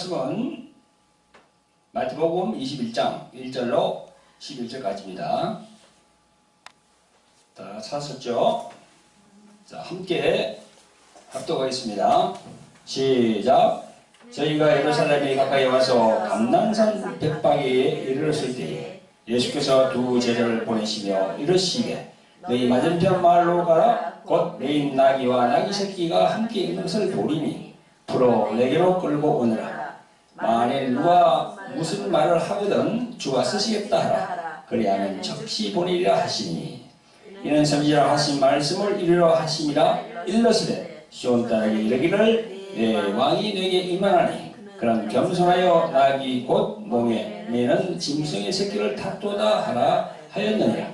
말씀은 마태복음 21장 1절로 11절까지입니다. 다 찾았죠? 자, 함께 합독하겠습니다. 시작. 저희가 예루살렘에 가까이 와서 감람산 백방에 이르렀을 때에 예수께서 두 제자를 보내시며 이르시되 너희 맞은편 마을로 가라. 곧 매인 나귀와 나귀 새끼가 함께 있는 것을 보리니 풀어 내게로 끌고 오너라. 만일 누가 무슨 말을 하거든 주가 쓰시겠다 하라. 그리하면 즉시 보내리라 하시니 이는 선지자라 하신 말씀을 이루려 하심이라. 일러스되 시온 딸에게 이르기를 내 왕이 내게 임하나니 그런 겸손하여 나귀 곧 몸에 매는 짐승의 새끼를 탔도다 하라 하였느니라.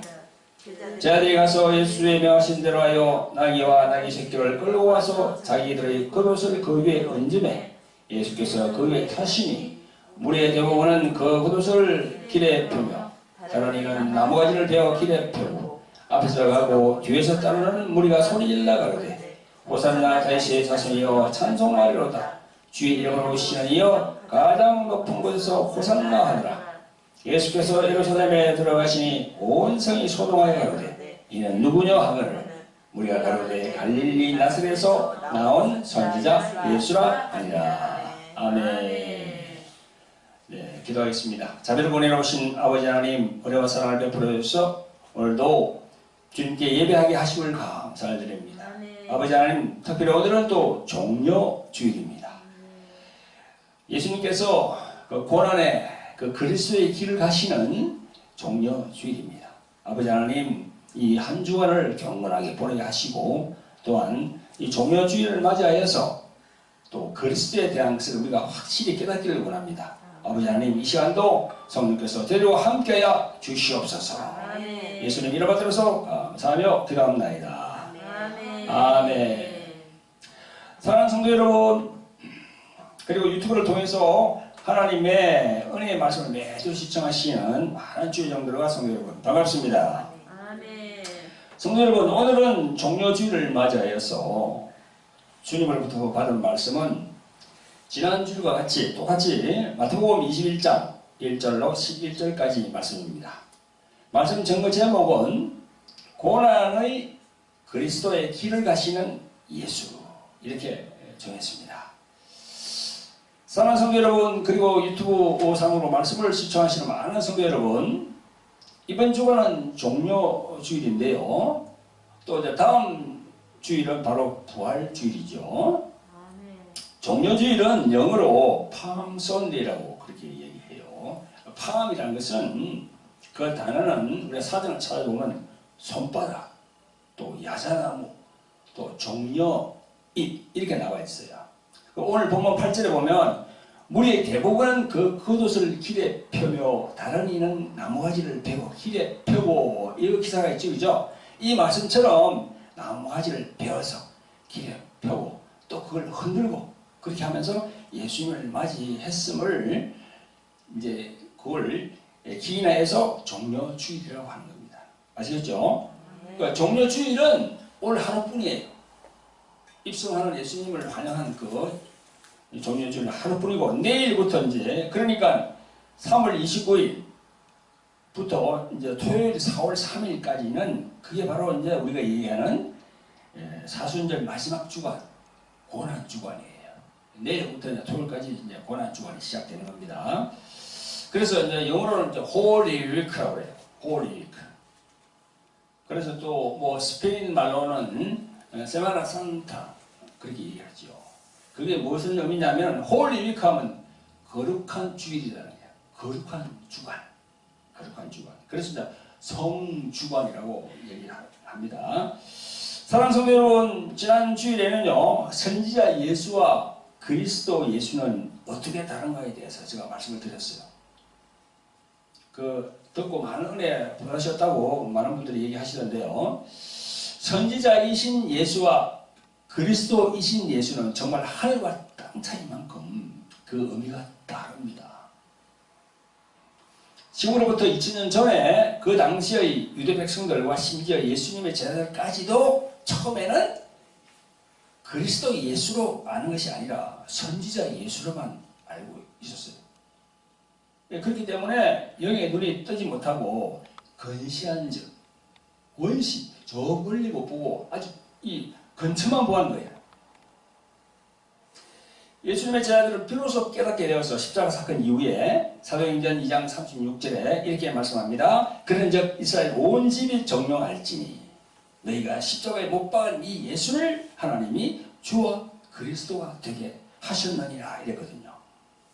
제자들이 가서 예수의 명하신 대로 하여 나귀와 나귀 새끼를 끌고 와서 자기들의 겉옷을 그 위에 얹음에 예수께서 그 위에 타시니 무리의 대부분은 그 겉옷을 길에 펴며 다른 이는 나무가지를 베어 길에 펴고 앞에서 가고 뒤에서 따르는 무리가 소리질러 가로되 호산나 다윗의 자손이여 찬송하리로다. 주의 이름으로 오시는 이여 가장 높은 곳에서 호산나 하느라. 예수께서 예루살렘에 들어가시니 온 성이 소동하여 가로되 이는 누구냐 하거늘 우리가 가로되 갈릴리 나사렛에서 나온 선지자 예수라 하니라. 아멘. 네, 기도하겠습니다. 자비를 보내러 오신 아버지 하나님, 은혜와 사랑을 베풀어 주셔서 오늘도 주님께 예배하게 하심을 감사드립니다. 아버지 하나님, 특별히 오늘은 또 종려주일입니다. 예수님께서 그 고난의 그 그리스도의 길을 가시는 종려주일입니다. 아버지 하나님, 이 한 주간을 경건하게 보내게 하시고 또한 이 종려주일을 맞이하여서 또 그리스도에 대한 것을 우리가 확실히 깨닫기를 원합니다. 아버지 하나님, 이 시간도 성령께서 저희와 함께하여 주시옵소서. 예수님 이름 받들어서 감사하며 기도합나이다. 아멘. 사랑하는 성도 여러분, 그리고 유튜브를 통해서 하나님의 은혜의 말씀을 매주 시청하시는 많은 주의 종들과 성도 여러분, 반갑습니다. 성도 여러분, 오늘은 종려주일을 맞이하여서 주님으로부터 받은 말씀은 지난주일과 같이 똑같이 마태복음 21장 1절로 11절까지 말씀입니다. 말씀 전거 제목은 고난의 그리스도의 길을 가시는 예수, 이렇게 정했습니다. 사랑하는 성도 여러분, 그리고 유튜브 상으로 말씀을 시청하시는 많은 성도 여러분, 이번 주간은 종려주일인데요. 또 이제 다음 주일은 바로 부활주일이죠. 종려주일은 영어로 palm sunday라고 그렇게 얘기해요. palm이라는 것은 그 단어는 우리가 사전을 찾아보면 손바닥, 또 야자나무, 또 종려잎 이렇게 나와 있어요. 오늘 본문 8절에 보면 무리의 대부분은 그 겉옷을 길에 펴며 다른 이는 나무가지를 베고 길에 펴고 이 기사가 있죠, 그죠? 이 말씀처럼 나무가지를 베어서 길에 펴고 또 그걸 흔들고 그렇게 하면서 예수님을 맞이했음을 이제 그걸 기인하여서 종려주일이라고 하는 겁니다. 아시겠죠? 그러니까 종려주일은 올 하루뿐이에요. 입성하는 예수님을 환영한 그 종려주일 하루뿐이고 내일부터 이제 그러니까 3월 29일부터 이제 토요일 4월 3일까지는 그게 바로 이제 우리가 얘기하는 사순절 마지막 주간 고난 주간이에요. 내일부터 이제 토요일까지 이제 고난 주간이 시작되는 겁니다. 그래서 이제 영어로는 이제 Holy Week라고 해요. Holy Week. 그래서 또 뭐 스페인 말로는 세마나 산타 그렇게 얘기하죠. 그게 무슨 의미냐면 홀리 위크 하면 거룩한 주일이라는 거예요. 거룩한 주간. 거룩한 주간. 그래서 이제 성주간이라고 얘기합니다. 사랑하는 성도 여러분, 지난 주일에는요, 선지자 예수와 그리스도 예수는 어떻게 다른가에 대해서 제가 말씀을 드렸어요. 그 듣고 많은 은혜 받으셨다고 많은 분들이 얘기하시던데요. 선지자이신 예수와 그리스도이신 예수는 정말 하늘과 땅 차이만큼 그 의미가 다릅니다. 지금으로부터 2000년 전에 그 당시의 유대 백성들과 심지어 예수님의 제자들까지도 처음에는 그리스도 예수로 아는 것이 아니라 선지자 예수로만 알고 있었어요. 그렇기 때문에 영의 눈이 뜨지 못하고 건시한 즉 원시 저 멀리 못 보고 아주 이 근처만 보한 거예요. 예수님의 제자들은 비로소 깨닫게 되어서 십자가 사건 이후에 사도행전 2장 36절에 이렇게 말씀합니다. 그런즉 이스라엘 온 집이 정령할지니 너희가 십자가에 못 박은 이 예수를 하나님이 주와 그리스도가 되게 하셨느니라 이랬거든요.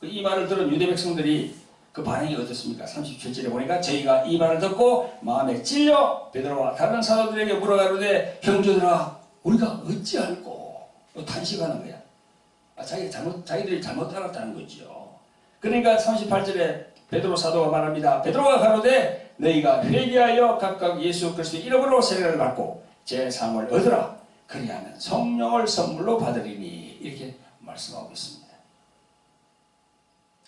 이 말을 들은 유대 백성들이 그 반응이 어떻습니까? 37절에 보니까 저희가 이 말을 듣고 마음에 찔려 베드로와 다른 사도들에게 물어가로되 형제들아 우리가 어찌할꼬 탄식하는 거야. 자기들이 잘못 알았다는 거죠. 그러니까 38절에 베드로 사도가 말합니다. 베드로가 가로되 너희가 회개하여 각각 예수 그리스도의 이름으로 세례를 받고 제3을 얻으라. 그리하면 성령을 선물로 받으리니 이렇게 말씀하고 있습니다.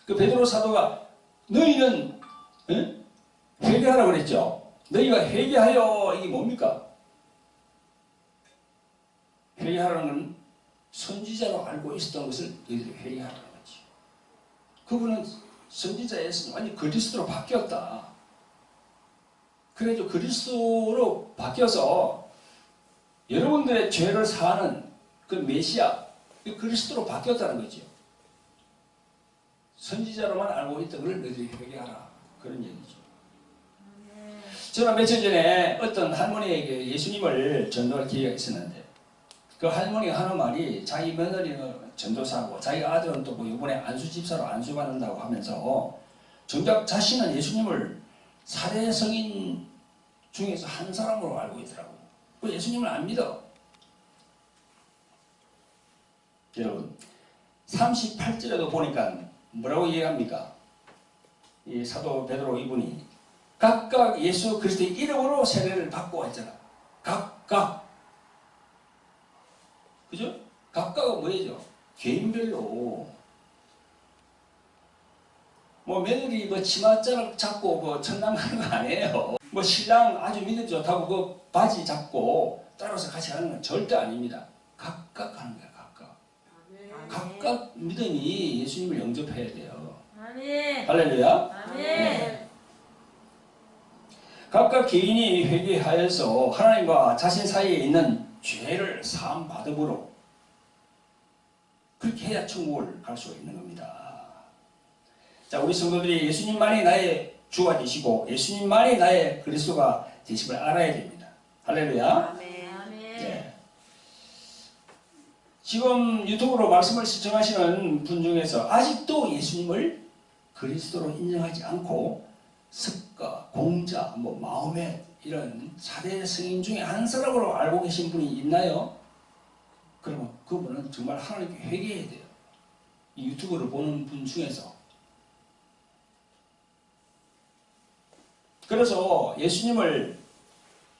그 베드로 사도가 너희는 회개하라고 그랬죠. 너희가 회개하여 이게 뭡니까? 회개하라는 건 선지자로 알고 있었던 것을 너희들이 회개하라는 거지. 그분은 선지자에서 완전히 그리스도로 바뀌었다. 그래도 그리스도로 바뀌어서 여러분들의 죄를 사하는 그 메시아, 그리스도로 바뀌었다는 거죠. 선지자로만 알고 있던 걸 너희들이 회개하라. 그런 얘기죠. 저는 며칠 전에 어떤 할머니에게 예수님을 전도할 기회가 있었는데 그 할머니가 하는 말이 자기 며느리는 전도사고 자기 아들은 또 뭐 이번에 안수집사로 안수받는다고 하면서 정작 자신은 예수님을 사대 성인 중에서 한 사람으로 알고 있더라고요. 예수님을 안 믿어. 여러분 38절에도 보니까 뭐라고 이해합니까? 이 사도 베드로 이분이 각각 예수 그리스도의 이름으로 세례를 받고 했잖아. 각각. 그죠? 각각은 뭐예요? 개인별로. 뭐 며느리 뭐 치맛자락 잡고 뭐 천남 가는 거 아니에요. 뭐 신랑 아주 믿음 좋다고 그 바지 잡고 따라서 같이 하는 건 절대 아닙니다. 각각 하는 거야. 각각. 각각 믿음이 예수님을 영접해야 돼요. 아멘. 할렐루야. 아멘. 네. 각각 개인이 회개하여서 하나님과 자신 사이에 있는 죄를 사함 받음으로 그렇게 해야 천국을 갈 수가 있는 겁니다. 자, 우리 성도들이 예수님만이 나의 주가 되시고 예수님만이 나의 그리스도가 되심을 알아야 됩니다. 할렐루야. 네. 지금 유튜브로 말씀을 시청하시는 분 중에서 아직도 예수님을 그리스도로 인정하지 않고 습가, 공자, 뭐 마호멧 이런 4대 성인 중에 한 사람으로 알고 계신 분이 있나요? 그러면 그분은 정말 하나님께 회개해야 돼요. 이 유튜브를 보는 분 중에서. 그래서 예수님을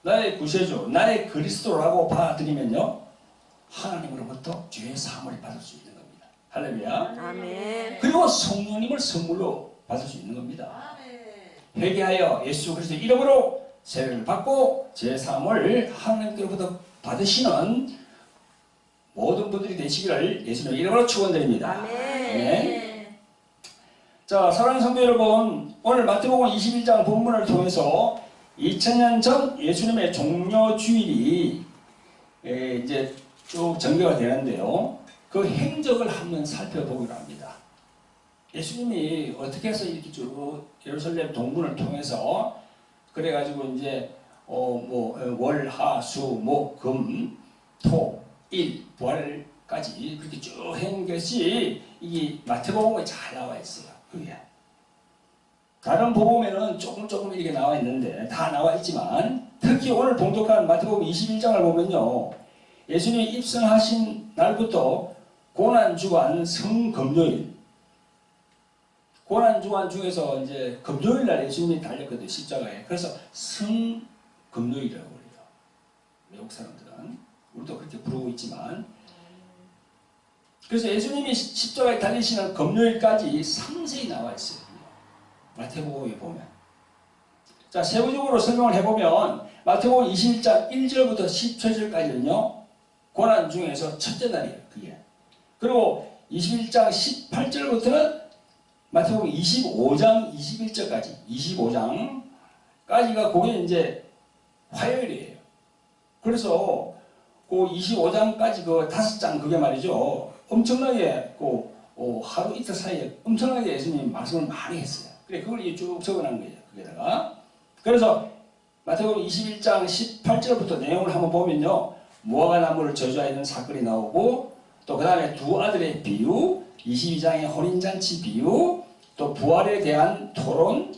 나의 구세주, 나의 그리스도라고 받아들이면요 하나님으로부터 죄의 사함을 받을 수 있는 겁니다. 할렐루야. 아멘. 그리고 성령님을 선물로 받을 수 있는 겁니다. 회개하여 예수 그리스도의 이름으로 세례를 받고 죄의 사함을 하나님께로부터 받으시는 모든 분들이 되시기를 예수님의 이름으로 축원드립니다. 아멘. 자, 사랑하는 성도 여러분, 오늘 마태복음 21장 본문을 통해서 2000년 전 예수님의 종려주일이 이제 쭉 전개가 되는데요. 그 행적을 한번 살펴보기로 합니다. 예수님이 어떻게 해서 이렇게 쭉 예루살렘 동문을 통해서 그래가지고 이제 월, 하, 수, 목, 금, 토, 일, 부활까지 그렇게 쭉 한 것이 이게 마태복음에 잘 나와 있어요. 그게 다른 복음에는 조금 이렇게 나와 있는데 다 나와 있지만 특히 오늘 봉독한 마태복음 21장을 보면요, 예수님이 입성하신 날부터 고난주간 성금요일, 고난주간 중에서 이제 금요일 날 예수님이 달렸거든요, 십자가에. 그래서 성금요일이라고 그래요. 외국 사람들은. 우리도 그렇게 부르고 있지만. 그래서 예수님이 십자가에 달리시는 금요일까지 상세히 나와 있어요. 마태복음에 보면. 자, 세부적으로 설명을 해보면 마태복음 21장 1절부터 17절까지는요, 고난 중에서 첫째 날이에요, 그게. 그리고 21장 18절부터는 마태복음 25장 21절까지 25장까지가 그게 이제 화요일이에요. 그래서 그 25장까지 그 5장 그게 말이죠. 엄청나게 하루 이틀 사이에 엄청나게 예수님이 말씀을 많이 했어요. 그래 그걸 쭉 적어놓은 거예요. 거기다가 그래서 마태복음 21장 18절부터 내용을 한번 보면요. 무화과 나무를 저주하는 사건이 나오고 또 그 다음에 두 아들의 비유 22장의 혼인잔치 비유 또 부활에 대한 토론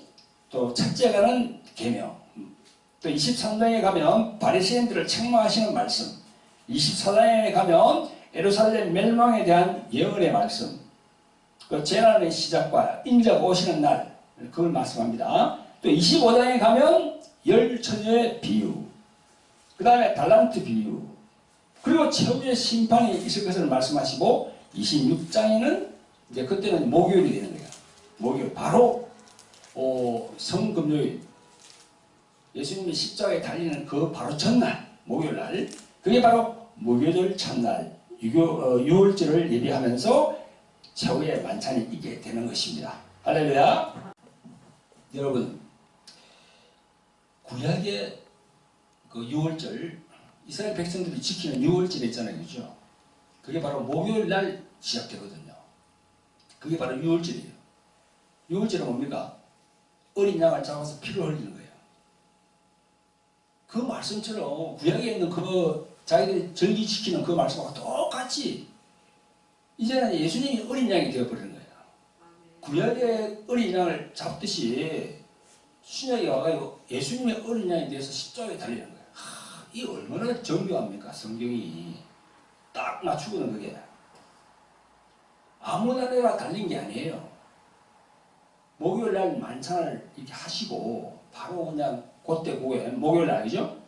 또 첫째 가는 계명 또 23장에 가면 바리새인들을 책망하시는 말씀 24장에 가면 예루살렘 멸망에 대한 예언의 말씀 그 재난의 시작과 인자가 오시는 날 그걸 말씀합니다. 또 25장에 가면 열 처녀의 비유 그 다음에 달란트 비유 그리고 최후의 심판이 있을 것을 말씀하시고 26장에는 이제 그때는 목요일이 되는 거예요. 목요일 바로 성금요일 예수님이 십자가에 달리는 그 바로 전날 목요일 날 그게 바로 무교절 첫날 유월절을 예비하면서 최후의 만찬이 있게 되는 것입니다. 할렐루야. 여러분 구약의 그 유월절 이스라엘 백성들이 지키는 유월절 있잖아요. 그죠? 그게 바로 목요일 날 시작되거든요. 그게 바로 유월절이에요. 유월절은 뭡니까? 어린 양을 잡아서 피를 흘리는 거예요. 그 말씀처럼 구약에 있는 그 자기들이 절기 지키는 그 말씀하고 똑같이 이제는 예수님이 어린 양이 되어버리는 거예요. 구약의 어린 양을 잡듯이 신약에 와가지고 예수님의 어린 양이 돼서 십자가에 달리는 거예요. 이 얼마나 정교합니까? 성경이 딱 맞추고는 그게 아무나 내가 달린 게 아니에요. 목요일날 만찬을 이렇게 하시고 바로 그냥 그때 그게 목요일 날이죠.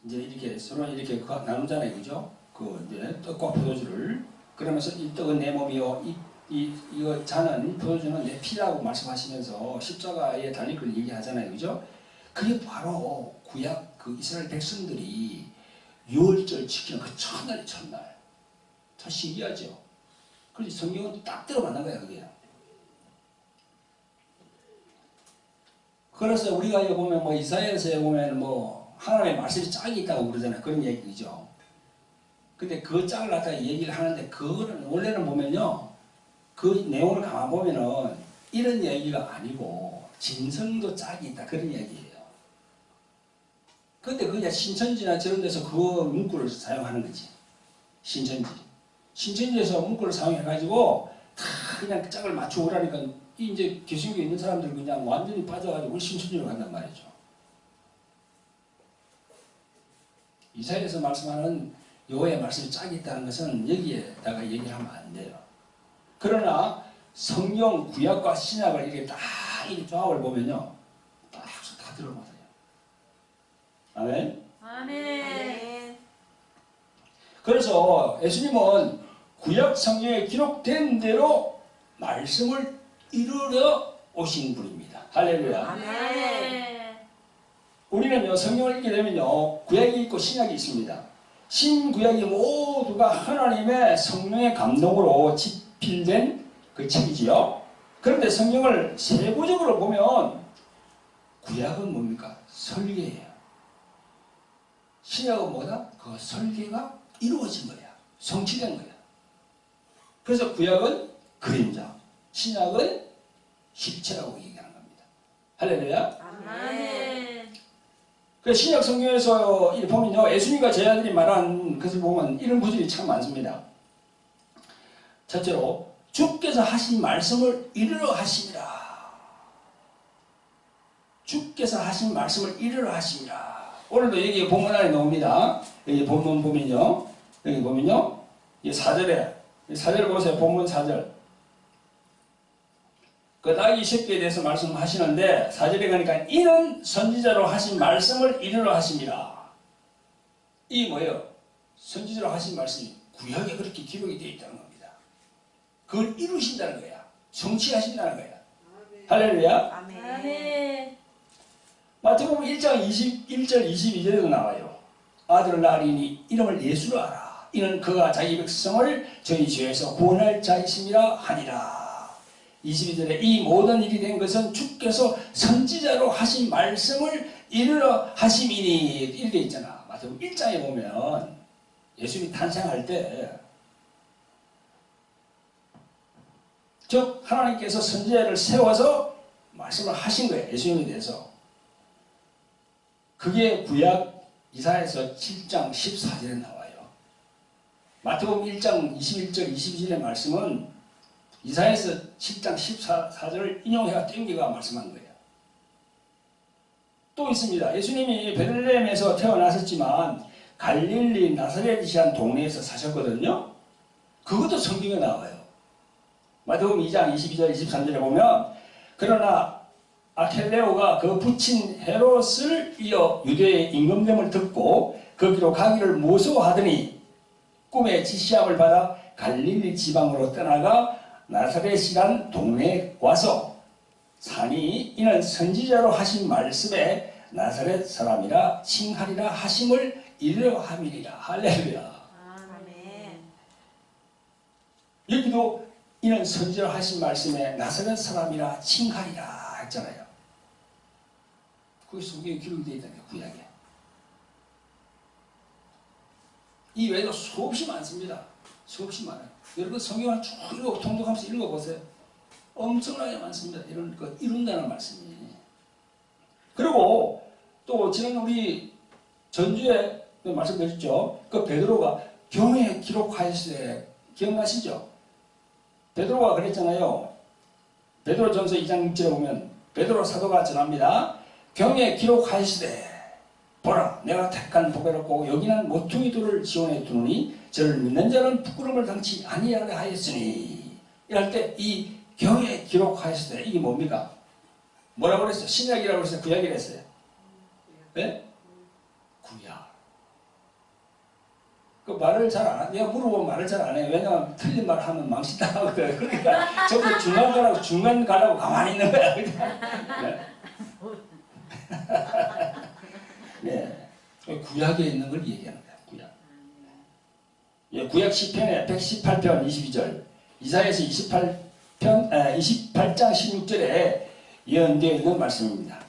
이제 이렇게 서로 이렇게 나누잖아요, 그죠? 그 이제 떡과 포도주를 그러면서 이 떡은 내 몸이요, 이거 잔은 포도주는 내 피라고 말씀하시면서 십자가에 달릴 걸 얘기하잖아요, 그죠? 그게 바로 구약 그 이스라엘 백성들이 유월절 지키는 그 첫날이 첫날. 참 신기하죠. 그래서 성경은 딱 들어맞는 거야, 그게. 그래서 우리가 이거 보면 뭐 이사야서에 보면 뭐 하나님의 말씀이 짝이 있다고 그러잖아요. 그런 얘기죠. 근데 그 짝을 갖다가 얘기를 하는데 그거는 원래는 보면요. 그 내용을 가만 보면은 이런 얘기가 아니고 진성도 짝이 있다 그런 얘기예요. 근데 그냥 신천지나 저런 데서 그 문구를 사용하는 거지. 신천지에서 문구를 사용해가지고 다 그냥 짝을 맞추고 오라니까 이제 개신교에 있는 사람들 그냥 완전히 빠져가지고 신천지로 간단 말이죠. 이사야에서 말씀하는 여호와의 말씀이 짝이 있다는 것은 여기에다가 얘기를 하면 안 돼요. 그러나 성경 구약과 신약을 이렇게 딱 이 조합을 보면요, 딱 다 들어맞아요. 아멘. 아멘. 그래서 예수님은 구약 성경에 기록된 대로 말씀을 이루러 오신 분입니다. 할렐루야. 아멘. 우리는요 성경을 읽게 되면요 구약이 있고 신약이 있습니다. 신구약이 모두가 하나님의 성령의 감동으로 집필된 그 책이지요. 그런데 성경을 세부적으로 보면 구약은 뭡니까? 설계예요. 신약은 뭐다? 그 설계가 이루어진 거야. 성취된 거야. 그래서 구약은 그림자, 신약은 실체라고 얘기하는 겁니다. 할렐루야. 아멘. 그 신약 성경에서 이 보면요, 예수님과 제자들이 말한 것을 보면 이런 구절이 참 많습니다. 첫째로, 주께서 하신 말씀을 이루러 하심이라. 주께서 하신 말씀을 이루러 하심이라. 오늘도 여기 본문 안에 나옵니다. 여기 본문 보면요, 여기 보면요, 이 4절에, 4절 보세요. 본문 4절. 그 나귀 새끼에 대해서 말씀하시는데 4절에 가니까 이는 선지자로 하신 말씀을 이루러 하심이라. 이 뭐예요? 선지자로 하신 말씀이 구약에 그렇게 기록이 되어 있다는 겁니다. 그걸 이루신다는 거야. 성취하신다는 거야. 할렐루야. 아멘. 마태복음 1장 21절 22절에도 나와요. 아들을 낳으리니 이름을 예수로 하라. 이는 그가 자기 백성을 저희 죄에서 구원할 자이심이라 하니라. 22절에 이 모든 일이 된 것은 주께서 선지자로 하신 말씀을 이루려 하심이니 이렇게 돼 있잖아. 마태복음 1장에 보면 예수님이 탄생할 때 즉 하나님께서 선지자를 세워서 말씀을 하신 거예요. 예수님에 대해서. 그게 구약 이사야서 7장 14절에 나와요. 마태복음 1장 21절 22절의 말씀은 이사야서 7장 14절을 인용해가 땡기가 말씀한 거예요. 또 있습니다. 예수님이 베들레헴에서 태어나셨지만 갈릴리 나사렛이라는 동네에서 사셨거든요. 그것도 성경에 나와요. 마태복음 2장 22절 23절에 보면 그러나 아켈레오가 그 부친 헤롯을 이어 유대의 임금됨을 듣고 거기로 가기를 무서워하더니 꿈에 지시함을 받아 갈릴리 지방으로 떠나가 나사렛이란 동네에 와서 사니 이는 선지자로 하신 말씀에 나사렛 사람이라 칭하리라 하심을 이루려 함이니라. 할렐루야. 아멘. 여기도 이는 선지자로 하신 말씀에 나사렛 사람이라 칭하리라 했잖아요. 그게 성경에 기록이 되어 있다는 구약에. 이 외에도 수없이 많습니다. 수없이 많아요. 여러분 성경을 쭉 읽어 통독하면서 읽어보세요. 엄청나게 많습니다. 이런 거 이룬다는 말씀이. 그리고 또 지난 우리 전주에 말씀드렸죠. 그 베드로가 경에 기록하였을 때 기억나시죠? 베드로가 그랬잖아요. 베드로전서 2장 6절에 보면 베드로 사도가 전합니다. 경에 기록하였으되 보라 내가 택한 보배롭고 여기는 모퉁이 돌을 지원해 두노니 저를 믿는 자는 부끄러움을 당치 아니하게 하였으니 이럴 때 이 경에 기록하였으되 이게 뭡니까? 뭐라고 그랬어요? 신약이라고 그랬어요? 구약이라고 했어요? 네? 구약. 그 말을 잘 안, 내가 물어보면 말을 잘 안 해요. 왜냐하면 틀린 말 하면 망신당하거든. 그러니까 저도 중간 가라고 가만히 있는 거야. 네. 네. 구약에 있는 걸 얘기하는 거야. 구약. 예, 구약 시편의 118편 22절, 이사야서 28장 16절에 예언되어 있는 말씀입니다.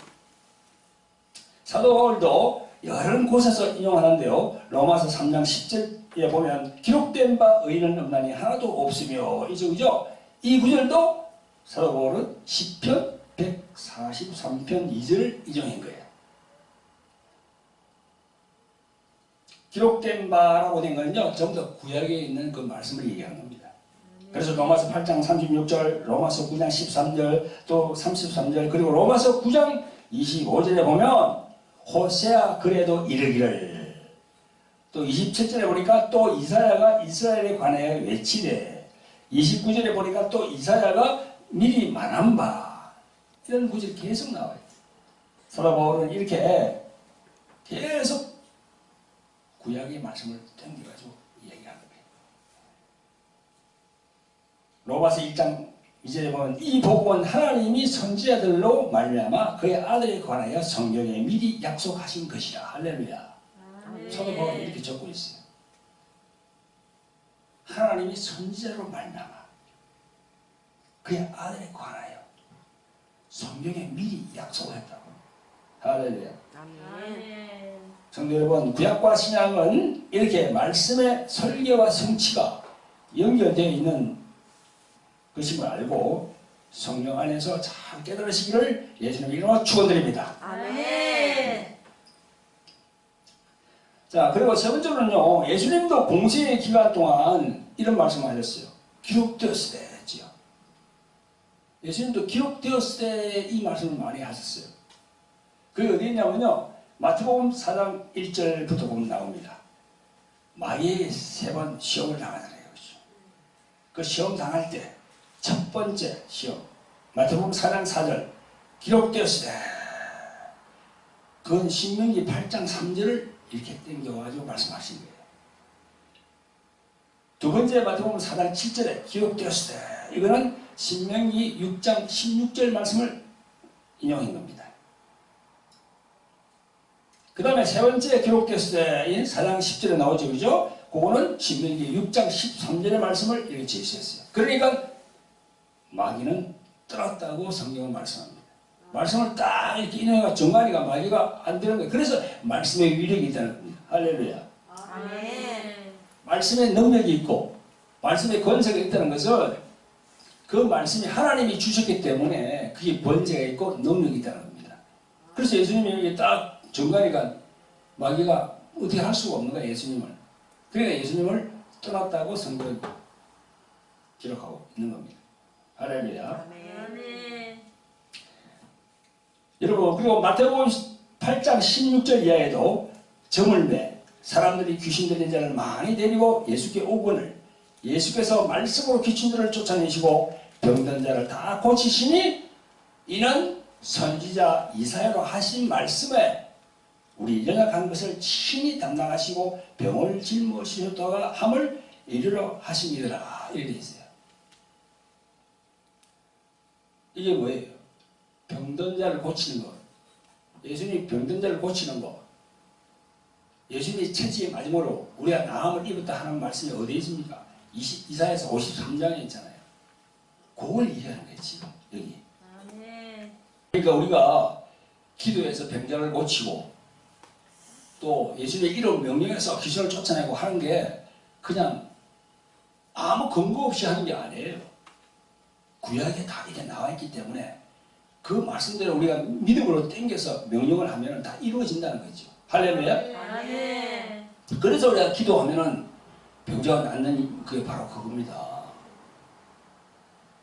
사도 바울도 여러 곳에서 인용하는데요. 로마서 3장 10절에 보면 기록된 바 의인은 없나니 하나도 없으며 이죠. 이 구절도 사도 바울은 시편 143편 2절을 인용한 거예요. 기록된 바라고 된 거는요. 전부 다 구약에 있는 그 말씀을 얘기하는 겁니다. 그래서 로마서 8장 36절, 로마서 9장 13절, 또 33절, 그리고 로마서 9장 25절에 보면 호세아 그래도 이르기를, 또 27절에 보니까 또 이사야가 이스라엘에 관하여 외치되, 29절에 보니까 또 이사야가 미리 말한 바, 이런 구절이 계속 나와요. 사도 바울은 이렇게 계속 구약의 말씀을 땡겨가지고 얘기하는 거예요. 로마서 1장 2절에 보면 이 복음은 하나님이 선지자들로 말미암아 그의 아들에 관하여 성경에 미리 약속하신 것이라. 할렐루야. 사도 바울은 이렇게 적고 있어요. 하나님이 선지자로 말미암아 그의 아들에 관하여 성경에 미리 약속을 했다고. 할렐루야. 아멘. 성도 여러분, 구약과 신약은 이렇게 말씀의 설계와 성취가 연결되어 있는 것임을 알고 성령 안에서 잘 깨달으시기를 예수님 이름으로 축원드립니다. 아멘. 자, 그리고 세 번째로는요, 예수님도 공생의 기간 동안 이런 말씀을 하셨어요. 기록되었을 때 했지요. 예수님도 기록되었을 때 이 말씀을 많이 하셨어요. 그게 어디 있냐면요, 마태복음 4장 1절부터 보면 나옵니다. 마귀에게 3번 시험을 당하잖아요. 그 시험 당할 때 첫 번째 시험, 마태복음 4장 4절, 기록되었을 때, 그건 신명기 8장 3절을 이렇게 땡겨가지고 말씀하신 거예요. 두 번째 마태복음 4장 7절에 기록되었을 때, 이거는 신명기 6장 16절 말씀을 인용한 겁니다. 그 다음에 세 번째 기록되었을 때인 4장 10절에 나오죠. 그죠? 그거는 신명기 6장 13절의 말씀을 이렇게 제시했어요. 그러니까 마귀는 떠났다고 성경은 말씀합니다. 말씀을 딱 이렇게 인용해가 정관이가 마귀가 안 되는 거예요. 그래서 말씀의 위력이 있다는 겁니다. 할렐루야. 아멘. 말씀의 능력이 있고 말씀의 권세가 있다는 것은 그 말씀이 하나님이 주셨기 때문에 그게 번제가 있고 능력이 있다는 겁니다. 그래서 예수님이 여기 딱 정관이가 마귀가 어떻게 할 수가 없는 거야, 예수님을. 그러니까 예수님을 떠났다고 성경에 기록하고 있는 겁니다. 할렐루야. 아멘. 여러분, 그리고 마태복음 8장 16절 이하에도 점을 매 사람들이 귀신 들린 자를 많이 데리고 예수께 오거늘 예수께서 말씀으로 귀신들을 쫓아내시고 병든 자를 다 고치시니 이는 선지자 이사야로 하신 말씀에 우리 연약한 것을 친히 담당하시고 병을 짊어지셨다가 함을 이르러 하심이더라. 이렇게 있어요. 이게 뭐예요? 병든 자를 고치는 것. 예수님이 병든 자를 고치는 것. 예수님이 천지의 마지막으로 우리가 나음을 입었다 하는 말씀이 어디에 있습니까? 이사야서 53장에 있잖아요. 그걸 이해하는 거예요, 지금 여기. 아멘. 그러니까 우리가 기도해서 병자를 고치고 또 예수님의 이름 명령해서 귀신을 쫓아내고 하는 게 그냥 아무 근거 없이 하는 게 아니에요. 구약에 다 이렇게 나와 있기 때문에 그 말씀대로 우리가 믿음으로 땡겨서 명령을 하면 다 이루어진다는 거죠. 할렐루야. 아멘. 그래서 우리가 기도하면은 병자가 낫는 그게 바로 그겁니다.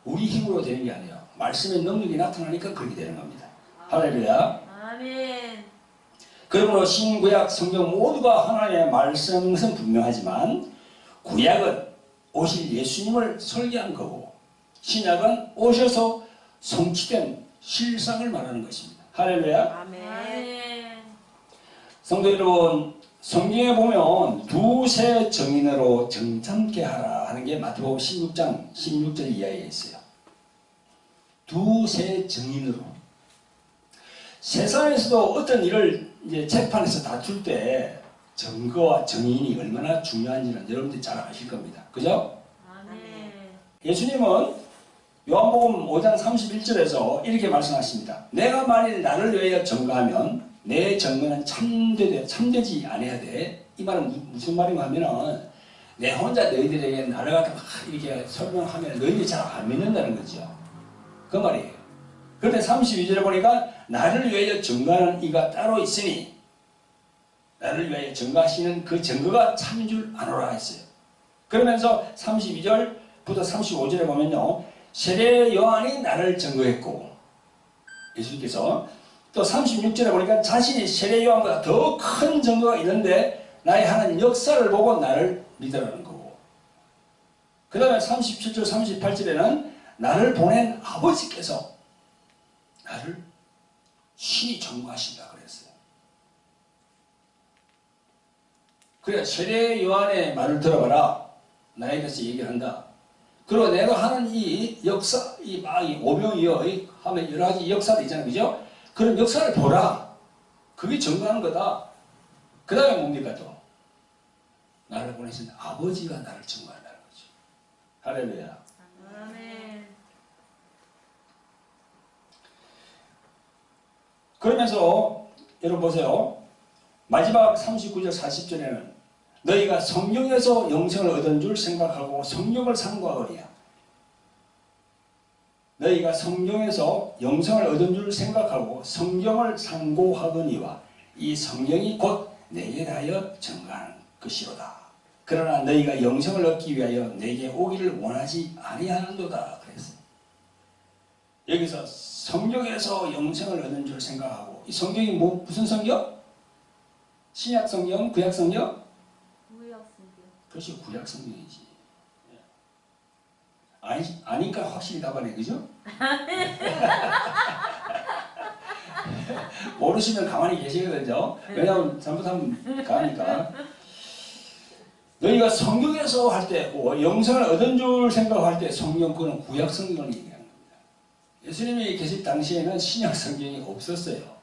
우리 힘으로 되는 게 아니에요. 말씀의 능력이 나타나니까 그렇게 되는 겁니다. 할렐루야. 아멘. 그러므로 신구약 성경 모두가 하나님의 말씀은 분명하지만 구약은 오실 예수님을 설계한 거고 신약은 오셔서 성취된 실상을 말하는 것입니다. 할렐루야. 아멘. 성도 여러분, 성경에 보면 두세 정인으로 정탐케 하라 하는 게 마태복음 16장 16절 이하에 있어요. 두세 정인으로. 세상에서도 어떤 일을 이제 재판에서 다툴 때 증거와 정인이 얼마나 중요한지는 여러분들이 잘 아실 겁니다. 그죠? 아멘. 예수님은 요한복음 5장 31절에서 이렇게 말씀하십니다. 내가 만일 나를 위하여 증거하면 내 증거는 참되지 아니해야 돼. 이 말은 무슨 말인가 하면은 내 혼자 너희들에게 나를 갖다 막 이렇게 설명하면 너희들이 잘 안 믿는다는 거죠. 그 말이에요. 그런데 32절에 보니까 나를 위하여 증거하는 이가 따로 있으니 나를 위하여 증거하시는 그 증거가 참인 줄 아노라 했어요. 그러면서 32절부터 35절에 보면요. 세례 요한이 나를 증거했고 예수님께서 또 36절에 보니까 자신이 세례 요한보다 더 큰 증거가 있는데 나의 하나님 역사를 보고 나를 믿으라는 거고 그 다음에 37절 38절에는 나를 보낸 아버지께서 나를 신이 증거하신다 그랬어요. 그래 세례 요한의 말을 들어봐라. 나에 대해서 얘기를 한다. 그리고 내가 하는 이 역사, 이 오병이어 하면 여러 가지 역사도 있잖아요. 그죠? 그런 역사를 보라. 그게 증거하는 거다. 그 다음에 뭡니까 또? 나를 보내신 아버지가 나를 증거한다는 거죠. 할렐루야. 아멘. 그러면서 여러분 보세요. 마지막 39절 40절에는 너희가 성령에서 영생을 얻은 줄 생각하고 성령을 상고하거니와 너희가 성령에서 영생을 얻은 줄 생각하고 성경을 상고하거니와 이 성령이 곧 내게 대하여 증거하는 것이로다. 그러나 너희가 영생을 얻기 위하여 내게 오기를 원하지 아니하는도다 그랬어요. 여기서 성경에서 영생을 얻은 줄 생각하고 이 성경이 무슨 성경? 신약 성경, 구약 성경? 구약 성경. 그것이 구약 성경이지. 아니까 확실히 답하네, 그죠? 모르시면 가만히 계시거든요. 왜냐하면 잘못하면 가니까. 너희가 성경에서 할 때, 영생을 얻은 줄 생각할 때 성경, 그거는 구약 성경을 얘기하는 겁니다. 예수님이 계실 당시에는 신약 성경이 없었어요.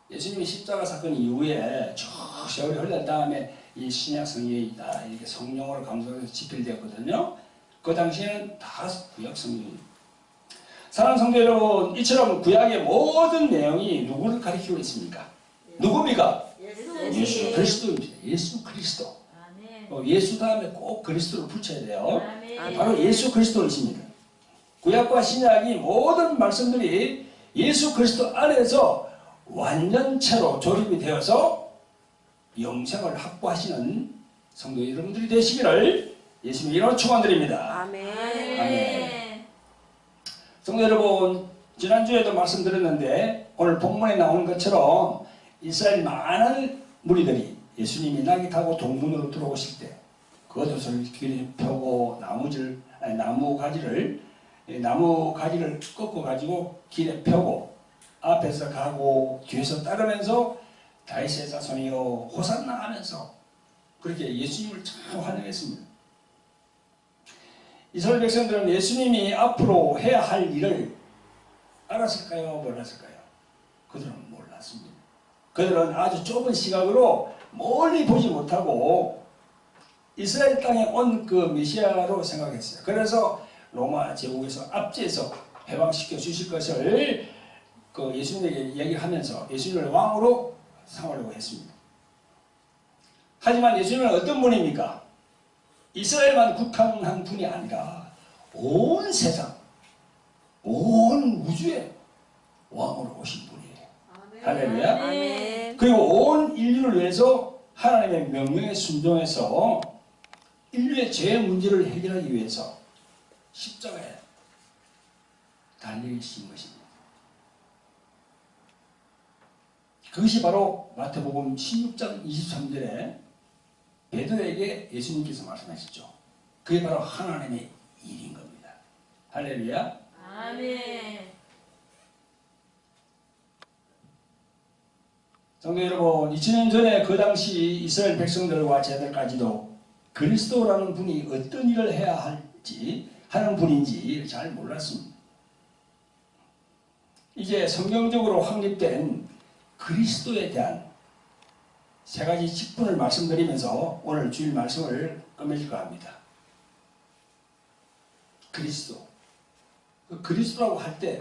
예수님이 십자가 사건 이후에 쭉 세월이 흘렀 다음에 이 신약 성경이 다 이렇게 성령으로 감동해서 집필되었거든요. 그 당시에는 다 구약 성경입니다. 사랑하는 성도 여러분, 이처럼 구약의 모든 내용이 누구를 가리키고 있습니까? 누굽니까? 예수 그리스도입니다. 예수 그리스도. 아멘. 예수 다음에 꼭 그리스도를 붙여야 돼요. 아멘. 바로 예수 그리스도이십니다. 구약과 신약이 모든 말씀들이 예수 그리스도 안에서 완전체로 조립이 되어서 영생을 확보하시는 성도 여러분들이 되시기를 예수님의 이름으로 축원드립니다. 아멘. 성도 여러분, 지난주에도 말씀드렸는데 오늘 본문에 나오는 것처럼 이스라엘 많은 무리들이 예수님이 낙이 타고 동문으로 들어오실 때 겉옷을 길에 펴고 나무 가지를 꺾어 가지고 길에 펴고 앞에서 가고 뒤에서 따르면서 다윗의 자손이여 호산나 하면서 그렇게 예수님을 참 환영했습니다. 이스라엘 백성들은 예수님이 앞으로 해야 할 일을 알았을까요? 몰랐을까요? 그들은 몰랐습니다. 그들은 아주 좁은 시각으로 멀리 보지 못하고 이스라엘 땅에 온 그 메시아로 생각했어요. 그래서 로마 제국에서 압제해서 해방시켜 주실 것을 그 예수님에게 얘기하면서 예수님을 왕으로 삼으려고 했습니다. 하지만 예수님은 어떤 분입니까? 이스라엘만 국한한 분이 아니라 온 세상, 온 우주의 왕으로 오신 분이에요. 할렐루야. 그리고 온 인류를 위해서 하나님의 명령에 순종해서 인류의 죄 문제를 해결하기 위해서 십자가에 달리신 것입니다. 그것이 바로 마태복음 16장 23절에 베드로에게 예수님께서 말씀하셨죠. 그게 바로 하나님의 일인 겁니다. 할렐루야. 아멘. 성도 여러분, 2000년 전에 그 당시 이스라엘 백성들과 제들까지도 그리스도라는 분이 어떤 일을 해야 할지 하는 분인지 잘 몰랐습니다. 이제 성경적으로 확립된 그리스도에 대한 세 가지 직분을 말씀드리면서 오늘 주일 말씀을 끝맺을까 합니다. 그리스도. 그리스도라고 할 때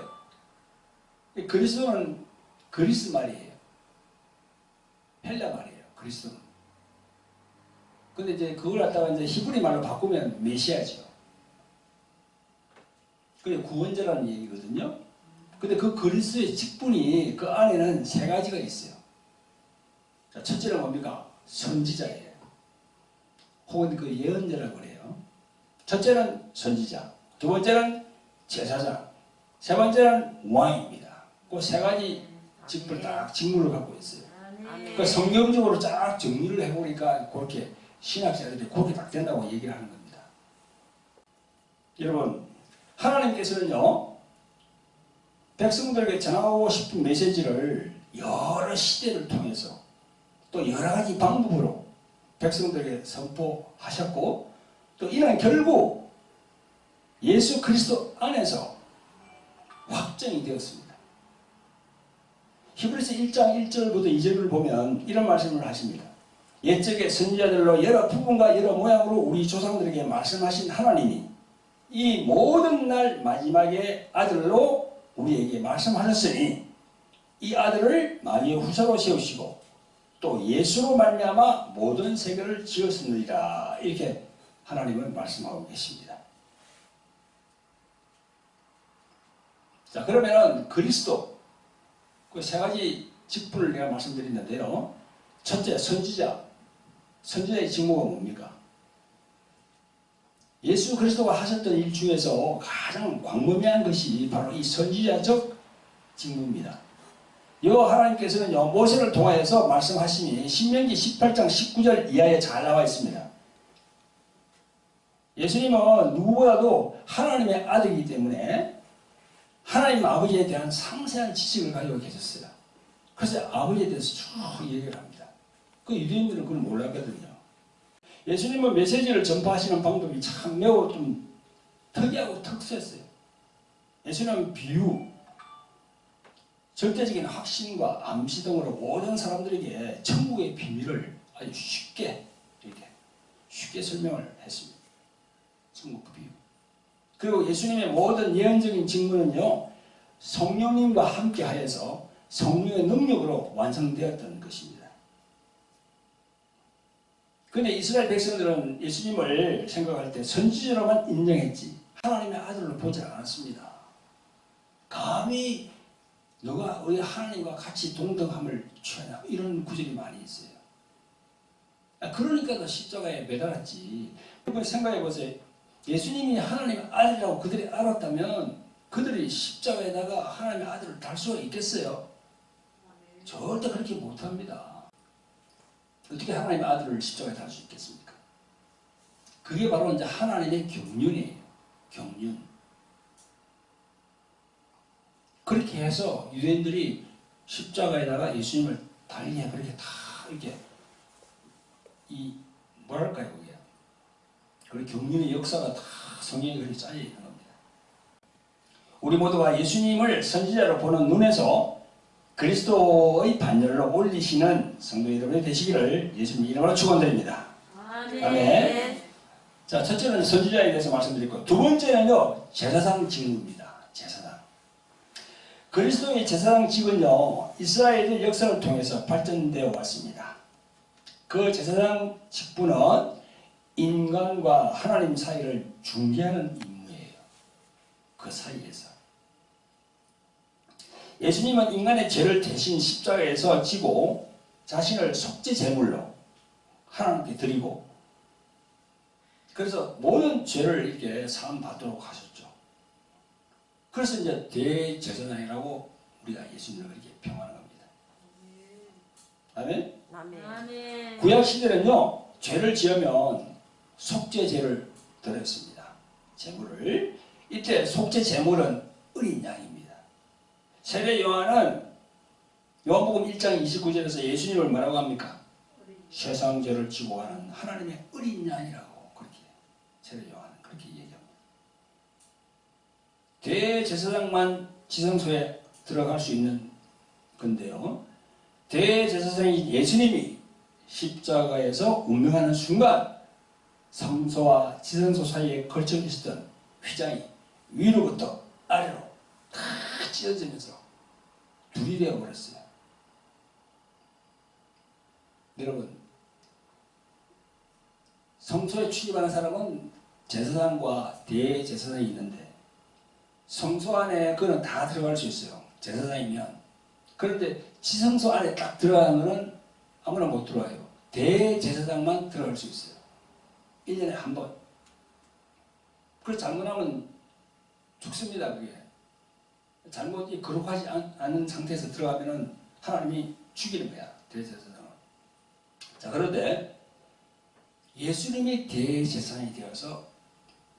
그리스도는 그리스 말이에요. 헬라 말이에요. 그리스도는. 근데 이제 그걸 갖다가 이제 히브리 말로 바꾸면 메시아죠. 그게 구원자라는 얘기거든요. 근데 그 그리스도의 직분이 그 안에는 세 가지가 있어요. 자, 첫째는 뭡니까? 선지자예요. 혹은 그 예언자라고 그래요. 첫째는 선지자, 두 번째는 제사장, 세 번째는 왕입니다. 그 세 가지 직분을 딱 직무를 갖고 있어요. 그 성경적으로 쫙 정리를 해보니까 그렇게 신학자들이 그렇게 딱 된다고 얘기를 하는 겁니다. 여러분, 하나님께서는요, 백성들에게 전하고 싶은 메시지를 여러 시대를 통해서 또 여러 가지 방법으로 백성들에게 선포하셨고 또 이는 결국 예수 그리스도 안에서 확정이 되었습니다. 히브리서 1장 1절부터 2절을 보면 이런 말씀을 하십니다. 옛적의 선지자들로 여러 부분과 여러 모양으로 우리 조상들에게 말씀하신 하나님이 이 모든 날 마지막에 아들로 우리에게 말씀하셨으니 이 아들을 마리아 후사로 세우시고 또 예수로 말미암아 모든 세계를 지었으리라. 이렇게 하나님은 말씀하고 계십니다. 자, 그러면 그리스도 그 세 가지 직분을 내가 말씀드렸는데요. 첫째, 선지자. 선지자의 직무가 뭡니까? 예수 그리스도가 하셨던 일 중에서 가장 광범위한 것이 바로 이 선지자적 직무입니다. 여호와 하나님께서는요, 모세를 통하여서 말씀하시니 신명기 18장 19절 이하에 잘 나와 있습니다. 예수님은 누구보다도 하나님의 아들이기 때문에 하나님 아버지에 대한 상세한 지식을 가지고 계셨어요. 그래서 아버지에 대해서 쭉 얘기를 합니다. 그 유대인들은 그걸 몰랐거든요. 예수님은 메시지를 전파하시는 방법이 참 매우 좀 특이하고 특수했어요. 예수님은 비유, 절대적인 확신과 암시 등으로 모든 사람들에게 천국의 비밀을 아주 쉽게 설명을 했습니다. 천국 비유. 그리고 예수님의 모든 예언적인 직무는요, 성령님과 함께 하여서 성령의 능력으로 완성되었던 것입니다. 그런데 이스라엘 백성들은 예수님을 생각할 때 선지자로만 인정했지 하나님의 아들로 보지 않았습니다. 감히 너가 우리 하나님과 같이 동등함을 취하냐 이런 구절이 많이 있어요. 그러니까 너 십자가에 매달았지. 여러분 생각해 보세요. 예수님이 하나님의 아들이라고 그들이 알았다면 그들이 십자가에다가 하나님의 아들을 달 수가 있겠어요? 절대 그렇게 못합니다. 어떻게 하나님의 아들을 십자가에 달 수 있겠습니까? 그게 바로 이제 하나님의 경륜이에요. 경륜. 그렇게 해서 유대인들이 십자가에다가 예수님을 달리게 그렇게 다 이렇게 뭐랄까요, 그게. 그 경륜의 역사가 다 성경에 그렇게 짜여 있는 겁니다. 우리 모두가 예수님을 선지자로 보는 눈에서 그리스도의 반열로 올리시는 성도 여러분이 되시기를 예수님 이름으로 축원드립니다. 아멘. 아멘. 자, 첫째는 선지자에 대해서 말씀드렸고, 두 번째는요, 제사장 직무입니다. 제사장. 그리스도의 제사장 직은요, 이스라엘의 역사를 통해서 발전되어 왔습니다. 그 제사장 직분은 인간과 하나님 사이를 중개하는 임무예요. 그 사이에서. 예수님은 인간의 죄를 대신 십자가에서 지고 자신을 속죄 제물로 하나님께 드리고 그래서 모든 죄를 이렇게 사함받도록 하셨죠. 그래서 이제 대제사장이라고 우리가 예수님을 그렇게 평하는 겁니다. 아멘? 아멘. 구약 시대는요, 죄를 지으면 속죄제를 드렸습니다. 제물을. 이때 속죄 제물은 어린 양입니다. 세례 요한은 요한복음 1장 29절에서 예수님을 뭐라고 합니까? 세상 죄를 지고 가는 하나님의 어린 양이라고 그렇게 세례 요한은 그렇게 얘기합니다. 대제사장만 지성소에 들어갈 수 있는 건데요. 대제사장이 예수님이 십자가에서 운명하는 순간 성소와 지성소 사이에 걸쳐 있었던 휘장이 위로부터 아래로 다 찢어지면서 둘이 되어버렸어요. 여러분, 성소에 출입하는 사람은 제사장과 대제사장이 있는데 성소 안에 그는 다 들어갈 수 있어요. 제사장이면. 그런데 지성소 안에 딱 들어가면 아무나 못 들어와요. 대제사장만 들어갈 수 있어요. 1년에 한 번. 그래서 잘못하면 죽습니다. 그게. 잘못이 거룩하지 않은 상태에서 들어가면 하나님이 죽이는 거야. 대제사장은. 자, 그런데 예수님이 대제사장이 되어서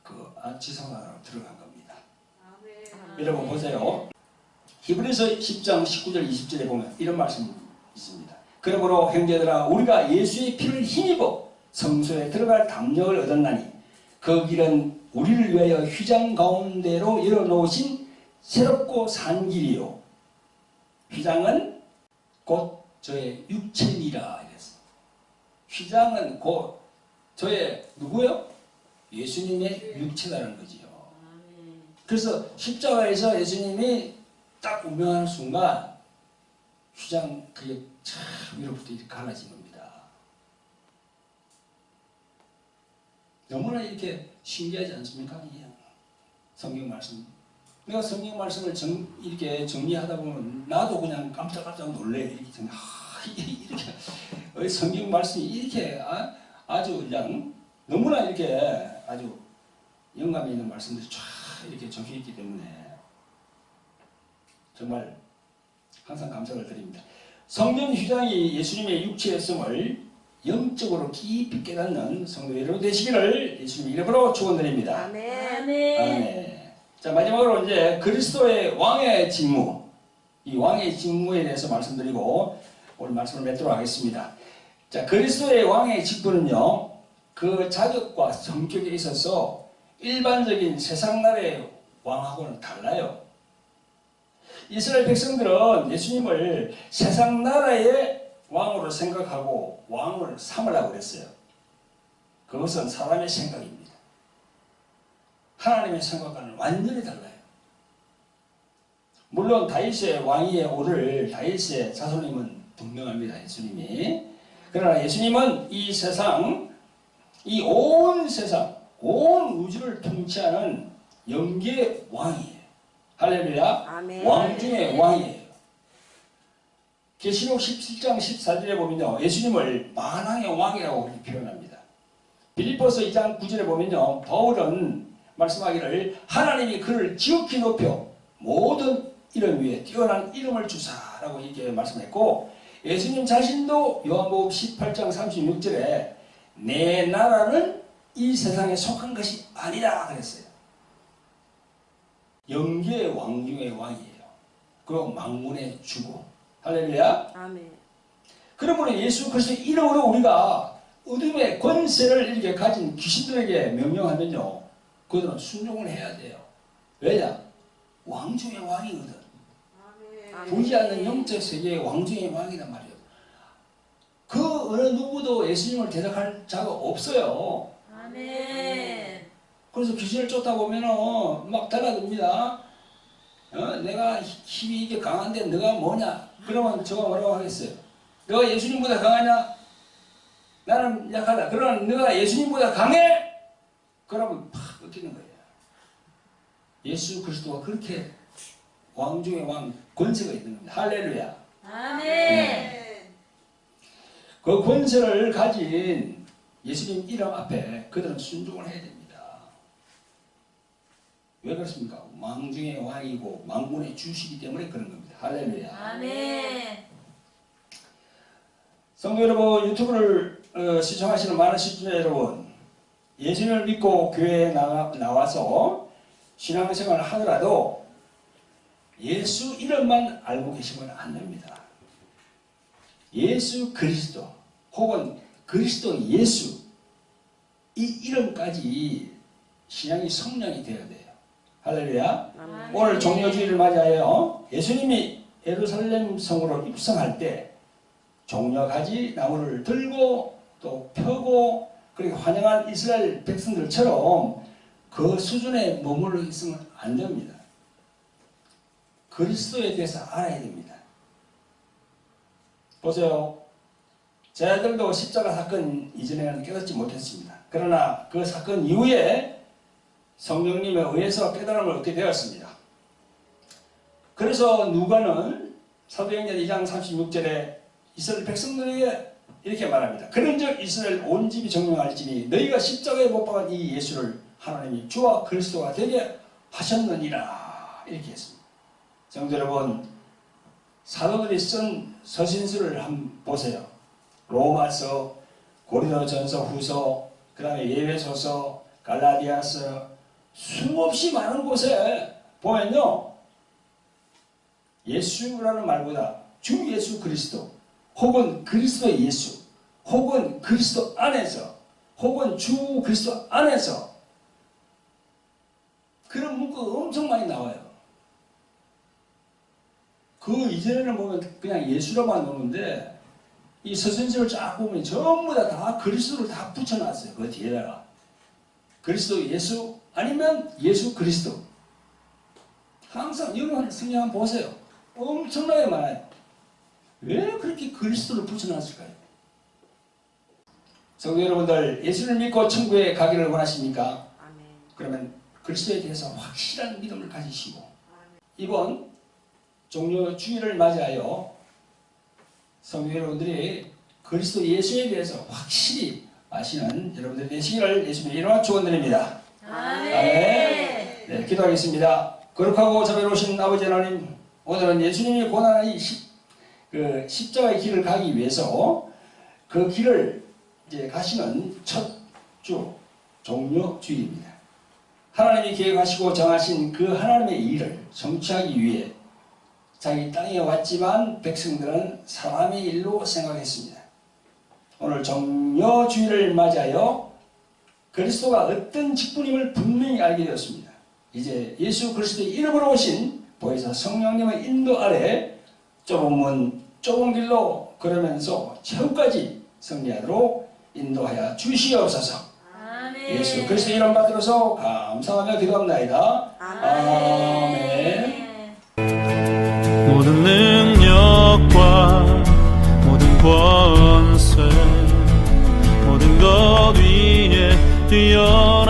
그 지성소 안으로 들어간 겁니다. 여러분 보세요. 히브리서 10장 19절 20절에 보면 이런 말씀이 있습니다. 그러므로 형제들아 우리가 예수의 피를 힘입어 성소에 들어갈 담력을 얻었나니 그 길은 우리를 위하여 휘장 가운데로 열어놓으신 새롭고 산 길이요. 휘장은 곧 저의 육체니라 이랬어. 휘장은 곧 저의 누구요? 예수님의 육체라는 거지요. 그래서 십자가에서 예수님이 딱 운명하는 순간 휘장 그게 참 위로부터 이렇게 갈라진 겁니다. 너무나 이렇게 신기하지 않습니까? 성경 말씀. 내가 성경 말씀을 이렇게 정리하다 보면 나도 그냥 깜짝깜짝 놀래. 이렇게 성경 말씀이 이렇게 아주 그냥 너무나 이렇게 아주 영감이 있는 말씀들이 쫙 이렇게 적혀 있기 때문에 정말 항상 감사를 드립니다. 성령 휘장이 예수님의 육체였음을 영적으로 깊이 깨닫는 성도 여러분 되시기를 예수님 이름으로 축원드립니다. 아멘. 아멘. 자, 마지막으로 이제 그리스도의 왕의 직무, 이 왕의 직무에 대해서 말씀드리고 오늘 말씀을 맺도록 하겠습니다. 자, 그리스도의 왕의 직분은요, 그 자격과 성격에 있어서 일반적인 세상 나라의 왕하고는 달라요. 이스라엘 백성들은 예수님을 세상 나라의 왕으로 생각하고 왕을 삼으라고 그랬어요. 그것은 사람의 생각입니다. 하나님의 생각과는 완전히 달라요. 물론 다윗의 왕위에 오를 다윗의 자손님은 분명합니다. 예수님이. 그러나 예수님은 이 세상, 이 온 세상, 온 우주를 통치하는 영계의 왕이에요. 할렐루야. 아멘. 왕 중의 왕이에요. 계시록 17장 14절에 보면요, 예수님을 만왕의 왕이라고 표현합니다. 빌립보서 2장 9절에 보면요, 바울은 말씀하기를 하나님이 그를 지극히 높여 모든 이름 위에 뛰어난 이름을 주사라고 이렇게 말씀했고, 예수님 자신도 요한복음 18장 36절에 내 나라는 이 세상에 속한 것이 아니다 그랬어요. 영계의 왕 중의 왕이에요. 그리고 만군의 주고. 할렐루야. 아멘. 그러므로 예수 그리스도의 이름으로 우리가 어둠의 권세를 이렇게 가진 귀신들에게 명령하면요, 그들은 순종을 해야 돼요. 왜냐? 왕 중의 왕이거든. 보이지 않는 영적 세계의 왕 중의 왕이란 말이에요. 그 어느 누구도 예수님을 대적할 자가 없어요. 아멘. 그래서 귀신을 쫓다 보면은 막 달라듭니다. 내가 힘이 이게 강한데 너가 뭐냐? 그러면 저가 뭐라고 하겠어요? 너가 예수님보다 강하냐? 나는 약하다. 그러나 너가 예수님보다 강해? 그러면 팍 꺾이는 거예요. 예수 그리스도가 그렇게 왕 중의 왕 권세가 있는 겁니다. 할렐루야. 아멘. 그 권세를 가진 예수님 이름 앞에 그들은 순종을 해야 됩니다. 왜 그렇습니까? 왕 중의 왕이고 만군의 주시기 때문에 그런 겁니다. 할렐루야. 아멘. 성도 여러분, 유튜브를 시청하시는 많은 시청자 여러분, 예수님을 믿고 교회에 나와서 신앙생활을 하더라도 예수 이름만 알고 계시면 안 됩니다. 예수 그리스도 혹은 그리스도 예수, 이 이름까지 신앙이 성령이 되어야 돼요. 할렐루야. 아멘. 오늘 종려주의를 맞이하여 예수님이 예루살렘 성으로 입성할 때 종려가지 나무를 들고 또 펴고 그렇게 환영한 이스라엘 백성들처럼 그 수준에 머물러 있으면 안 됩니다. 그리스도에 대해서 알아야 됩니다. 보세요. 제 아들도 십자가 사건 이전에는 깨닫지 못했습니다. 그러나 그 사건 이후에 성령님에 의해서 깨달음을 얻게 되었습니다. 그래서 누가는 사도행전 2장 36절에 이스라엘 백성들에게 이렇게 말합니다. 그런즉 이스라엘 온 집이 정령할지니 너희가 십자가에 못 박은 이 예수를 하나님이 주와 그리스도가 되게 하셨느니라. 이렇게 했습니다. 성도 여러분, 사도들이 쓴 서신서를 한번 보세요. 로마서, 고린도전서, 후서, 그 다음에 예배소서, 갈라디아서, 수없이 많은 곳에 보면요, 예수라는 말보다 주 예수 그리스도 혹은 그리스도 예수 혹은 그리스도 안에서 혹은 주 그리스도 안에서 그런 문구가 엄청 많이 나와요. 그 이전에는 보면 그냥 예수로만 오는데 이 서신서를 쫙 보면 전부 다 그리스도를 다 붙여놨어요. 그 뒤에다가 그리스도 예수 아니면 예수 그리스도. 항상 여러분 성경 한번 보세요. 엄청나게 많아요. 왜 그렇게 그리스도를 붙여놨을까요? 성도 여러분들, 예수를 믿고 천국에 가기를 원하십니까? 아멘. 그러면 그리스도에 대해서 확실한 믿음을 가지시고 이번 종료 주일을 맞이하여 성도 여러분들이 그리스도 예수에 대해서 확실히 아시는 여러분들 되시기를 예수님의 이름으로 축원드립니다. 아멘. 네, 기도하겠습니다. 거룩하고 자비로우신 아버지 하나님, 오늘은 예수님이 고난한 이 십자가의 길을 가기 위해서 그 길을 이제 가시는 첫 주 종료 주일입니다. 하나님이 계획하시고 정하신 그 하나님의 일을 성취하기 위해 자기 땅에 왔지만 백성들은 사람의 일로 생각했습니다. 오늘 종료 주일을 맞이하여 그리스도가 어떤 직분임을 분명히 알게 되었습니다. 이제 예수 그리스도의 이름으로 오신 보혜사 성령님의 인도 아래 좁은 문, 좁은 길로 걸으면서 최후까지 승리하도록 인도하여 주시옵소서. 아멘. 예수 그리스도 이름 받들어서 감사하며 기도합나이다. 아멘. 모든 능력과 모든 권세 모든 것 위에 뛰어